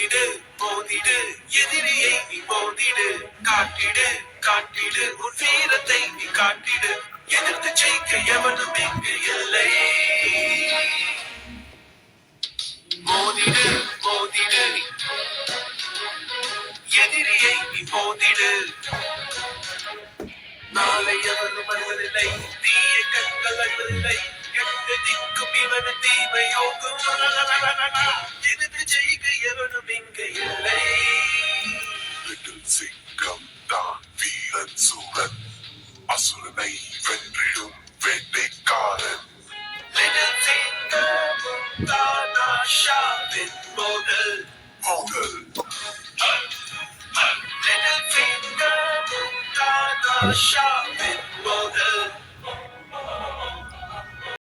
மோதிடு மோதிடு எதிரியை நீ மோதிடு காட்டிடு காட்டிடு உன் வீரத்தை நீ காட்டிடு எதிர்த்து ஜெயிக்க எவனும் இங்கு இல்லை மோதிடு மோதிடு எதிரியை நீ மோதிடு நாளை எவனும் வருவதில்லை தீய கண்கள் வருவதில்லை எட்டு திக்கும் இவன் தீமை யோகம் எதிர்த்து ஜெயிக்க எவனும் இங்கு இல்லை சிங்கம் தான் வீரன் சூரன் அசுரனை வென்றிடும் வேட்டைக்காரன் Little finger தானா ஷாவின் மோதல் மோதல் Little finger தானா ஷாவின்